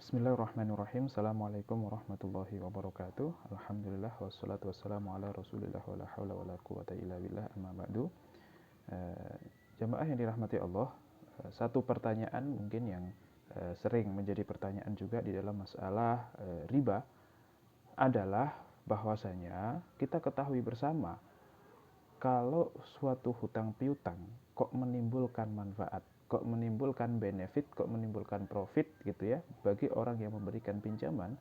Bismillahirrahmanirrahim. Assalamualaikum warahmatullahi wabarakatuh. Alhamdulillah wassalatu wassalamu ala Rasulillah wala haula wala quwata illa billah amma ba'du. Jamaah yang dirahmati Allah, satu pertanyaan mungkin yang sering menjadi pertanyaan juga di dalam masalah riba adalah bahwasanya kita ketahui bersama kalau suatu hutang piutang kok menimbulkan manfaat, kok menimbulkan benefit, kok menimbulkan profit gitu ya bagi orang yang memberikan pinjaman,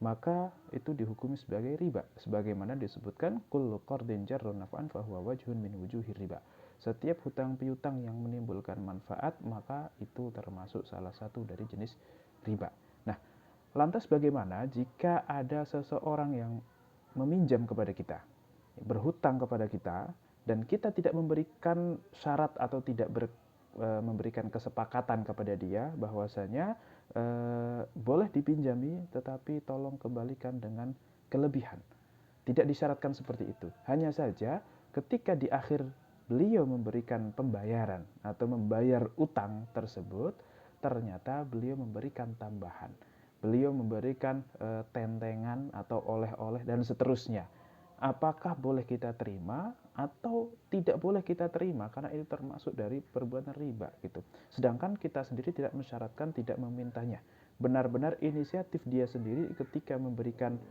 maka itu dihukumi sebagai riba sebagaimana disebutkan kullu qardin jarrun naf'an fahuwa wajhun min wujuhir riba. Setiap hutang piutang yang menimbulkan manfaat maka itu termasuk salah satu dari jenis riba. Nah, lantas bagaimana jika ada seseorang yang meminjam kepada kita, berhutang kepada kita, dan kita tidak memberikan syarat atau tidak memberikan kesepakatan kepada dia bahwasanya boleh dipinjami tetapi tolong kembalikan dengan kelebihan. Tidak disyaratkan seperti itu. Hanya saja ketika di akhir beliau memberikan pembayaran atau membayar utang tersebut, ternyata beliau memberikan tambahan. Beliau memberikan tentengan atau oleh-oleh dan seterusnya. Apakah boleh kita terima atau tidak boleh kita terima karena itu termasuk dari perbuatan riba gitu. Sedangkan kita sendiri tidak mensyaratkan, tidak memintanya. Benar-benar inisiatif dia sendiri ketika memberikan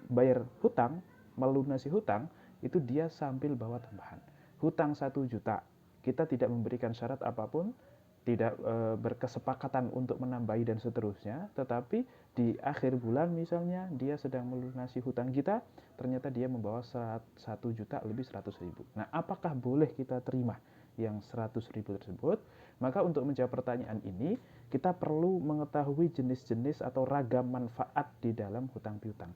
bayar hutang, melunasi hutang, itu dia sambil bawa tambahan. Hutang 1 juta, kita tidak memberikan syarat apapun, tidak berkesepakatan untuk menambahi dan seterusnya, tetapi di akhir bulan misalnya dia sedang melunasi hutang kita, ternyata dia membawa 1 juta lebih 100 ribu. Nah, apakah boleh kita terima yang 100 ribu tersebut? Maka untuk menjawab pertanyaan ini, kita perlu mengetahui jenis-jenis atau ragam manfaat di dalam hutang piutang,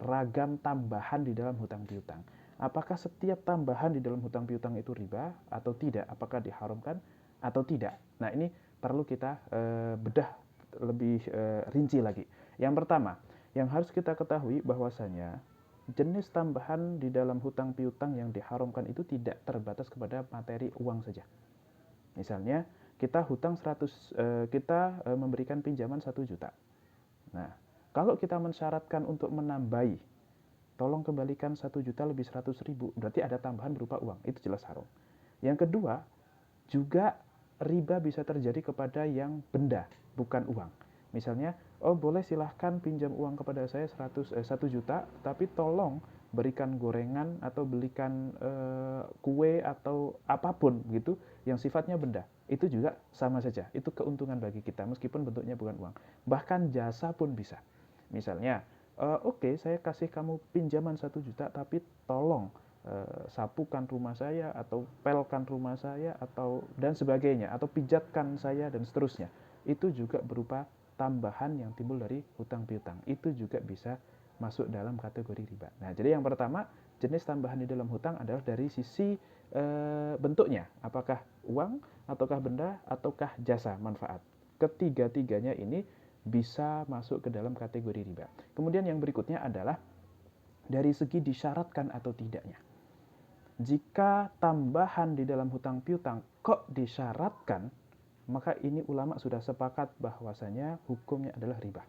ragam tambahan di dalam hutang piutang. Apakah setiap tambahan di dalam hutang piutang itu riba atau tidak? Apakah diharamkan atau tidak? Nah, ini perlu kita bedah lebih rinci lagi. Yang pertama, yang harus kita ketahui bahwasanya jenis tambahan di dalam hutang piutang yang diharamkan itu tidak terbatas kepada materi uang saja. Misalnya, kita hutang 100, kita memberikan pinjaman 1 juta. Nah, kalau kita mensyaratkan untuk menambahi, tolong kembalikan 1 juta lebih 100 ribu, berarti ada tambahan berupa uang, itu jelas haram. Yang kedua, juga riba bisa terjadi kepada yang benda, bukan uang. Misalnya, oh boleh silahkan pinjam uang kepada saya 1 juta, tapi tolong berikan gorengan atau belikan kue atau apapun gitu yang sifatnya benda. Itu juga sama saja, itu keuntungan bagi kita meskipun bentuknya bukan uang. Bahkan jasa pun bisa. Misalnya, oke, saya kasih kamu pinjaman 1 juta, tapi tolong sapukan rumah saya atau pelkan rumah saya atau dan sebagainya, atau pijatkan saya dan seterusnya. Itu juga berupa tambahan yang timbul dari hutang piutang. Itu juga bisa masuk dalam kategori riba. Nah, jadi yang pertama, jenis tambahan di dalam hutang adalah dari sisi bentuknya, apakah uang ataukah benda ataukah jasa manfaat. Ketiga-tiganya ini bisa masuk ke dalam kategori riba. Kemudian yang berikutnya adalah dari segi disyaratkan atau tidaknya. Jika tambahan di dalam hutang piutang kok disyaratkan, maka ini ulama sudah sepakat bahwasanya hukumnya adalah riba.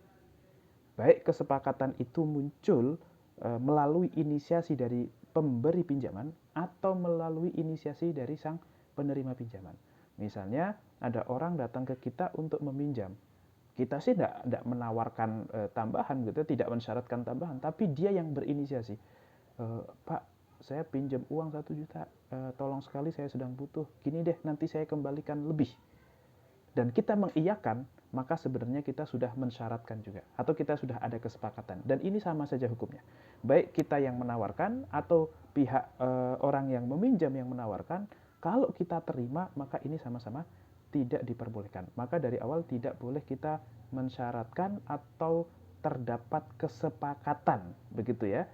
Baik kesepakatan itu muncul melalui inisiasi dari pemberi pinjaman atau melalui inisiasi dari sang penerima pinjaman. Misalnya ada orang datang ke kita untuk meminjam. Kita sih tidak menawarkan tambahan gitu, tidak mensyaratkan tambahan, tapi dia yang berinisiasi. Pak, saya pinjam uang 1 juta, tolong sekali saya sedang butuh, gini deh nanti saya kembalikan lebih. Dan kita mengiyakan, maka sebenarnya kita sudah mensyaratkan juga, atau kita sudah ada kesepakatan. Dan ini sama saja hukumnya. Baik kita yang menawarkan atau pihak orang yang meminjam yang menawarkan, kalau kita terima maka ini sama-sama tidak diperbolehkan. Maka dari awal tidak boleh kita mensyaratkan atau terdapat kesepakatan begitu ya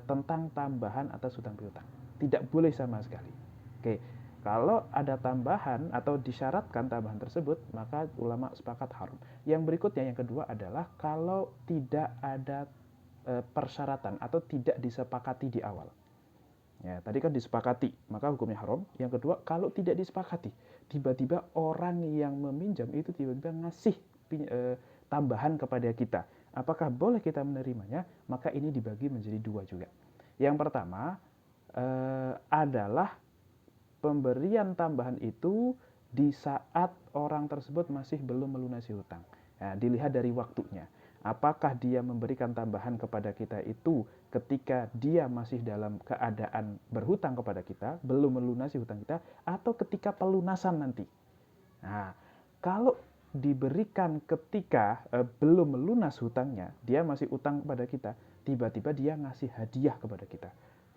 tentang tambahan atas hutang piutang. Tidak boleh sama sekali. Oke, kalau ada tambahan atau disyaratkan tambahan tersebut, maka ulama sepakat haram. Yang berikutnya, yang kedua adalah kalau tidak ada persyaratan atau tidak disepakati di awal. Ya, tadi kan disepakati, maka hukumnya haram. Yang kedua, kalau tidak disepakati, tiba-tiba orang yang meminjam itu tiba-tiba ngasih tambahan kepada kita. Apakah boleh kita menerimanya? Maka ini dibagi menjadi dua juga. Yang pertama adalah pemberian tambahan itu di saat orang tersebut masih belum melunasi hutang. Nah, dilihat dari waktunya. Apakah dia memberikan tambahan kepada kita itu ketika dia masih dalam keadaan berhutang kepada kita, belum melunasi hutang kita, atau ketika pelunasan nanti. Nah, kalau diberikan ketika belum melunas hutangnya, dia masih utang kepada kita, tiba-tiba dia ngasih hadiah kepada kita.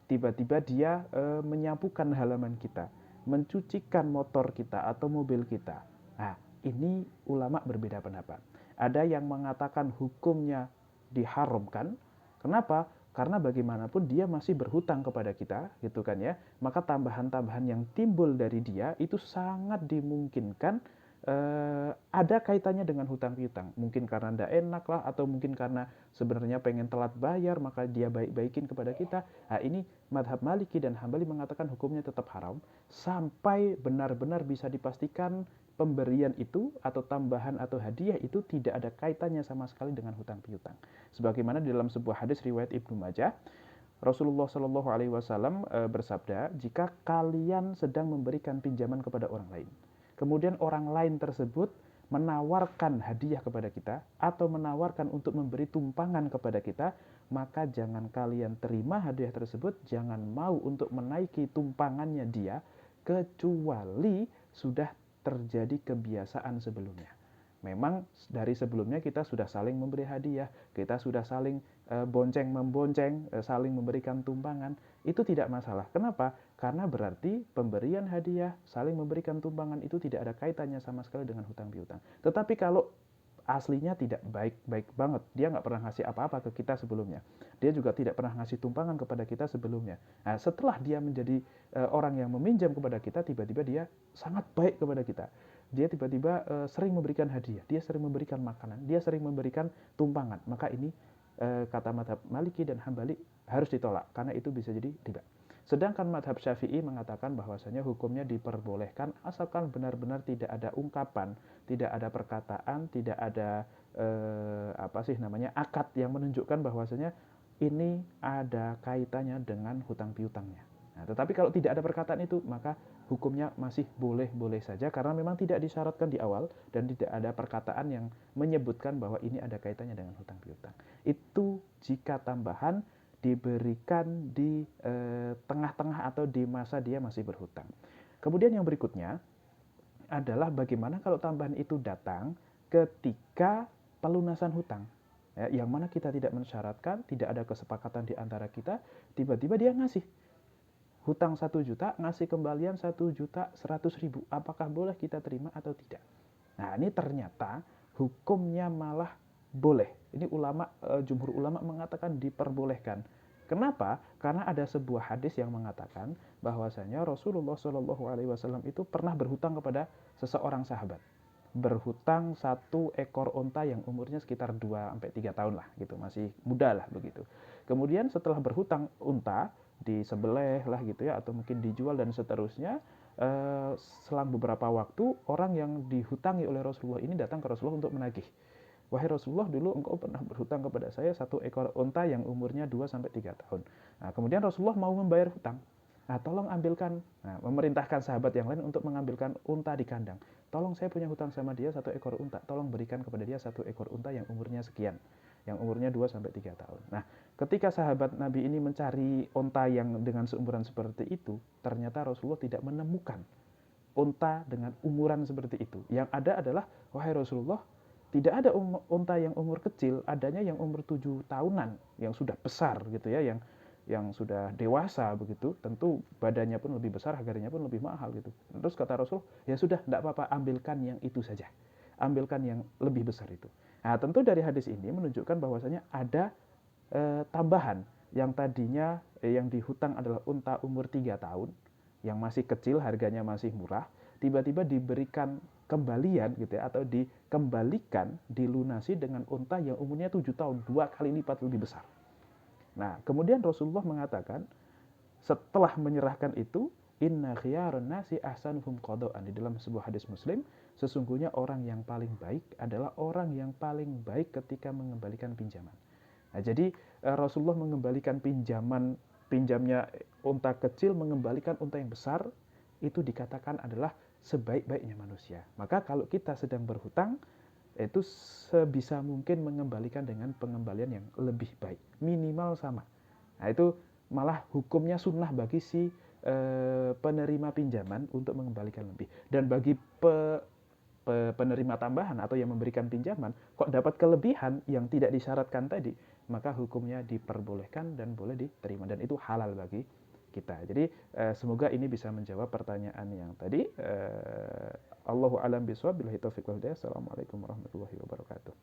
Tiba-tiba dia menyapukan halaman kita, mencucikan motor kita atau mobil kita. Nah, ini ulama berbeda pendapat. Ada yang mengatakan hukumnya diharamkan. Kenapa? Karena bagaimanapun dia masih berhutang kepada kita, gitu kan ya. Maka tambahan-tambahan yang timbul dari dia itu sangat dimungkinkan ada kaitannya dengan hutang piutang. Mungkin karena tidak enak lah, atau mungkin karena sebenarnya pengen telat bayar, maka dia baik-baikin kepada kita. Nah, ini madhab Maliki dan Hambali mengatakan hukumnya tetap haram sampai benar-benar bisa dipastikan pemberian itu atau tambahan atau hadiah itu tidak ada kaitannya sama sekali dengan hutang piutang. Sebagaimana di dalam sebuah hadis riwayat Ibnu Majah, Rasulullah Shallallahu Alaihi Wasallam bersabda, jika kalian sedang memberikan pinjaman kepada orang lain, kemudian orang lain tersebut menawarkan hadiah kepada kita atau menawarkan untuk memberi tumpangan kepada kita, maka jangan kalian terima hadiah tersebut, jangan mau untuk menaiki tumpangannya dia, kecuali sudah terjadi kebiasaan sebelumnya. Memang dari sebelumnya kita sudah saling memberi hadiah, kita sudah saling bonceng-membonceng, saling memberikan tumpangan, itu tidak masalah. Kenapa? Karena berarti pemberian hadiah, saling memberikan tumpangan itu tidak ada kaitannya sama sekali dengan hutang piutang. Tetapi kalau aslinya tidak baik-baik banget, dia nggak pernah ngasih apa-apa ke kita sebelumnya, dia juga tidak pernah ngasih tumpangan kepada kita sebelumnya. Nah, setelah dia menjadi orang yang meminjam kepada kita, tiba-tiba dia sangat baik kepada kita, dia tiba-tiba sering memberikan hadiah, dia sering memberikan makanan, dia sering memberikan tumpangan, maka ini kata madhab Maliki dan Hambali harus ditolak, karena itu bisa jadi riba. Sedangkan madhab Syafi'i mengatakan bahwasanya hukumnya diperbolehkan asalkan benar-benar tidak ada ungkapan, tidak ada perkataan, tidak ada akad yang menunjukkan bahwasanya ini ada kaitannya dengan hutang piutangnya. Nah, tetapi kalau tidak ada perkataan itu, maka hukumnya masih boleh-boleh saja karena memang tidak disyaratkan di awal dan tidak ada perkataan yang menyebutkan bahwa ini ada kaitannya dengan hutang piutang. Itu jika tambahan diberikan di tengah-tengah atau di masa dia masih berhutang. Kemudian yang berikutnya adalah bagaimana kalau tambahan itu datang ketika pelunasan hutang. Ya, yang mana kita tidak mensyaratkan, tidak ada kesepakatan di antara kita, tiba-tiba dia ngasih hutang 1 juta, ngasih kembalian 1.100.000. Apakah boleh kita terima atau tidak? Nah, ini ternyata hukumnya malah boleh. Ini jumhur ulama mengatakan diperbolehkan. Kenapa? Karena ada sebuah hadis yang mengatakan bahwasanya Rasulullah Shallallahu Alaihi Wasallam itu pernah berhutang kepada seseorang sahabat. Berhutang 1 ekor unta yang umurnya sekitar 2-3 tahun lah, gitu, masih muda lah begitu. Kemudian setelah berhutang unta, disembelih lah gitu ya, atau mungkin dijual dan seterusnya, selang beberapa waktu orang yang dihutangi oleh Rasulullah ini datang ke Rasulullah untuk menagih. Wahai Rasulullah, dulu engkau pernah berhutang kepada saya 1 ekor unta yang umurnya 2-3 tahun. Nah, kemudian Rasulullah mau membayar hutang. Nah, tolong ambilkan, memerintahkan sahabat yang lain untuk mengambilkan unta di kandang. Tolong, saya punya hutang sama dia 1 ekor unta, tolong berikan kepada dia 1 ekor unta yang umurnya sekian, yang umurnya 2-3 tahun. Nah, ketika sahabat Nabi ini mencari unta yang dengan seumuran seperti itu, ternyata Rasulullah tidak menemukan unta dengan umuran seperti itu. Yang ada adalah, wahai Rasulullah, tidak ada unta yang umur kecil, adanya yang umur 7 tahunan, yang sudah besar gitu ya, yang sudah dewasa begitu, tentu badannya pun lebih besar, harganya pun lebih mahal gitu. Terus kata Rasul, ya sudah, tidak apa-apa, ambilkan yang itu saja, ambilkan yang lebih besar itu. Nah, tentu dari hadis ini menunjukkan bahwasanya ada tambahan yang tadinya yang dihutang adalah unta umur 3 tahun, yang masih kecil, harganya masih murah, tiba-tiba diberikan kembalian gitu ya, atau dikembalikan, dilunasi dengan unta yang umurnya 7 tahun, 2 kali lipat lebih besar. Nah, kemudian Rasulullah mengatakan setelah menyerahkan itu, inna khiyarun nasi ahsanuhum qada'an, di dalam sebuah hadis Muslim, sesungguhnya orang yang paling baik adalah orang yang paling baik ketika mengembalikan pinjaman. Nah, jadi Rasulullah mengembalikan pinjamnya unta kecil, mengembalikan unta yang besar, itu dikatakan adalah sebaik-baiknya manusia. Maka kalau kita sedang berhutang, itu sebisa mungkin mengembalikan dengan pengembalian yang lebih baik, minimal sama. Nah, itu malah hukumnya sunnah bagi si penerima pinjaman untuk mengembalikan lebih. Dan bagi penerima tambahan atau yang memberikan pinjaman kok dapat kelebihan yang tidak disyaratkan tadi, maka hukumnya diperbolehkan dan boleh diterima, dan itu halal bagi kita. Jadi semoga ini bisa menjawab pertanyaan yang tadi. Allahu a'lam bishawab. Billahi taufiq wal hidayah. Assalamualaikum warahmatullahi wabarakatuh.